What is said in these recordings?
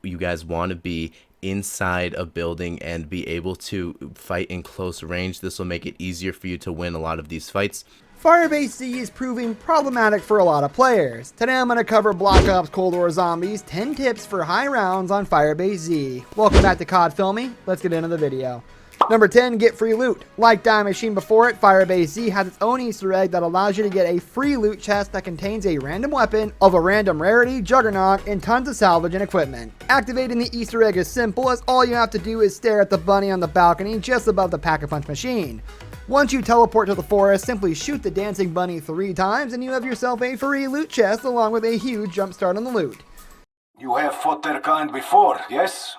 you guys want to be inside a building and be able to fight in close range. This will make it easier for you to win a lot of these fights. Firebase Z is proving problematic for a lot of players. Today I'm going to cover Black Ops Cold War Zombies, 10 tips for high rounds on Firebase Z. Welcome back to COD Filmy. Let's get into the video. Number 10, get free loot. Like Die Machine before it, Firebase Z has its own Easter egg that allows you to get a free loot chest that contains a random weapon of a random rarity, juggernaut, and tons of salvage and equipment. Activating the Easter egg is simple, as all you have to do is stare at the bunny on the balcony just above the Pack-a-Punch machine. Once you teleport to the forest, simply shoot the dancing bunny 3 times and you have yourself a free loot chest along with a huge jumpstart on the loot. You have fought their kind before, yes?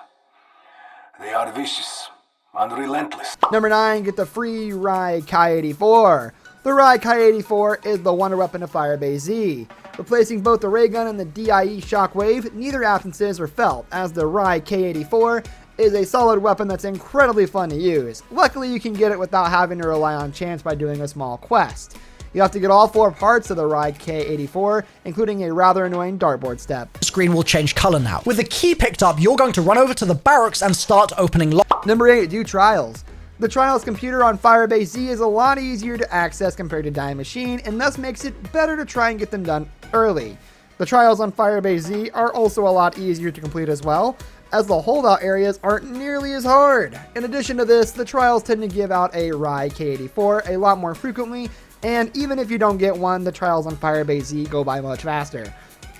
They are vicious and relentless. Number 9, get the free Rye Ki-84. The Rye Ki-84 is the wonder weapon of Firebase Z. Replacing both the ray gun and the DIE shockwave, neither absences are felt, as the Rye Ki-84 is a solid weapon that's incredibly fun to use. Luckily, you can get it without having to rely on chance by doing a small quest. You have to get all 4 parts of the Rye Ki-84, including a rather annoying dartboard step. The screen will change color now. With the key picked up, you're going to run over to the barracks and start opening Number 8, do trials. The trials computer on Firebase Z is a lot easier to access compared to Die Machine, and thus makes it better to try and get them done early. The trials on Firebase Z are also a lot easier to complete as well, as the holdout areas aren't nearly as hard. In addition to this, the trials tend to give out a Rye Ki-84 a lot more frequently, and even if you don't get one, the trials on Firebase Z go by much faster.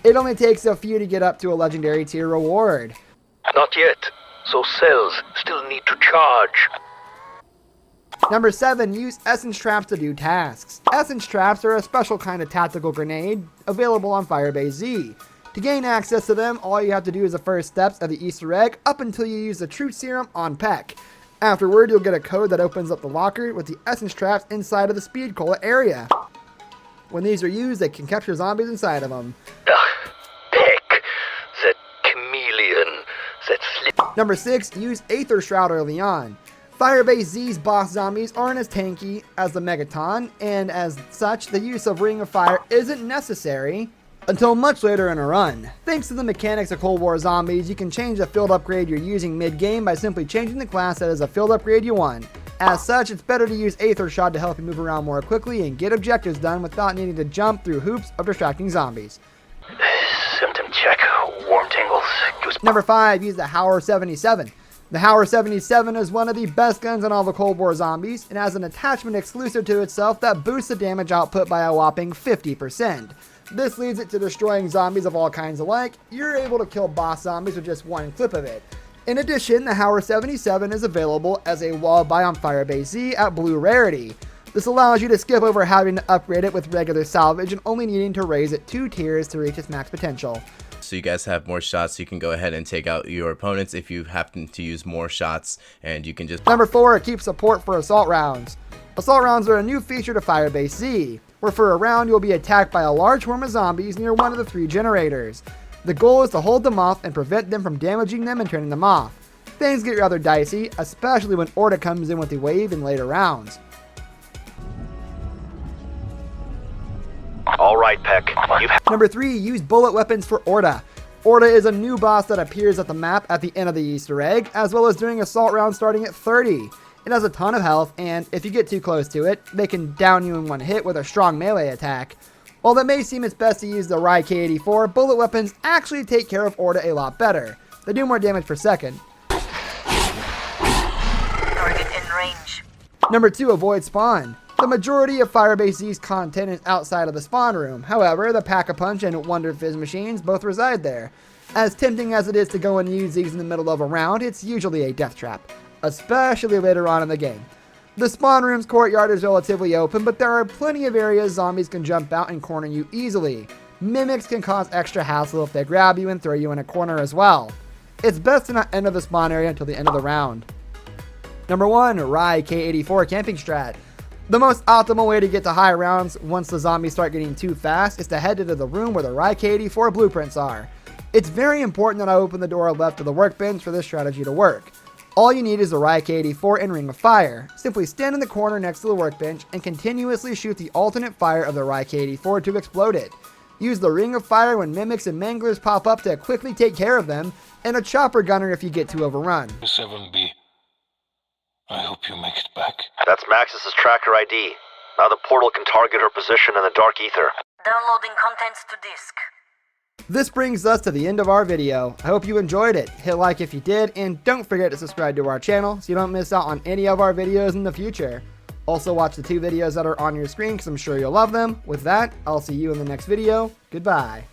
It only takes a few to get up to a legendary tier reward. Not yet, so cells still need to charge. Number 7, use essence traps to do tasks. Essence traps are a special kind of tactical grenade available on Firebase Z. To gain access to them, all you have to do is the first steps of the Easter egg up until you use the Truth Serum on Peck. Afterward, you'll get a code that opens up the locker with the essence traps inside of the Speed Cola area. When these are used, they can capture zombies inside of them. Peck, that chameleon, that slip. Number 6, use Aether Shroud early on. Firebase Z's boss zombies aren't as tanky as the Megaton, and as such, the use of Ring of Fire isn't necessary until much later in a run. Thanks to the mechanics of Cold War Zombies, you can change the field upgrade you're using mid-game by simply changing the class that is a field upgrade you want. As such, it's better to use Aether Shot to help you move around more quickly and get objectives done without needing to jump through hoops of distracting zombies. Symptom check, warm tingles, goosebumps. Number 5, use the Howler 77. The Howler 77 is one of the best guns in all the Cold War Zombies, and has an attachment exclusive to itself that boosts the damage output by a whopping 50%. This leads it to destroying zombies of all kinds alike. You're able to kill boss zombies with just one clip of it. In addition, the Howler 77 is available as a wall buy on Firebase Z at Blue Rarity. This allows you to skip over having to upgrade it with regular salvage and only needing to raise it 2 tiers to reach its max potential. So you guys have more shots, so you can go ahead and take out your opponents if you happen to use more shots, and you can just... Number 4, keep support for assault rounds. Assault rounds are a new feature to Firebase Z, where for a round you'll be attacked by a large swarm of zombies near one of the 3 generators. The goal is to hold them off and prevent them from damaging them and turning them off. Things get rather dicey, especially when Orta comes in with the wave in later rounds. Alright, Peck, you've Number 3, use bullet weapons for Orta. Orta is a new boss that appears at the map at the end of the Easter egg, as well as during assault rounds starting at 30. It has a ton of health, and if you get too close to it, they can down you in one hit with a strong melee attack. While it may seem it's best to use the Rye Ki-84, bullet weapons actually take care of Orta a lot better. They do more damage per second. Target in range. Number 2, avoid spawn. The majority of Firebase Z's content is outside of the spawn room. However, the Pack-a-Punch and Wonder Fizz machines both reside there. As tempting as it is to go and use these in the middle of a round, it's usually a death trap, especially later on in the game. The spawn room's courtyard is relatively open, but there are plenty of areas zombies can jump out and corner you easily. Mimics can cause extra hassle if they grab you and throw you in a corner as well. It's best to not enter the spawn area until the end of the round. Number 1, Rye Ki-84 camping strat. The most optimal way to get to high rounds once the zombies start getting too fast is to head into the room where the Rye Ki-84 blueprints are. It's very important that I open the door left of the workbench for this strategy to work. All you need is the Rye Ki-84 and Ring of Fire. Simply stand in the corner next to the workbench and continuously shoot the alternate fire of the Rye Ki-84 to explode it. Use the Ring of Fire when mimics and manglers pop up to quickly take care of them, and a chopper gunner if you get too overrun. 7B. I hope you make it back. That's Maxis's tracker ID. Now the portal can target her position in the dark ether. Downloading contents to disk. This brings us to the end of our video. I hope you enjoyed it. Hit like if you did, and don't forget to subscribe to our channel so you don't miss out on any of our videos in the future. Also watch the 2 videos that are on your screen because I'm sure you'll love them. With that, I'll see you in the next video. Goodbye.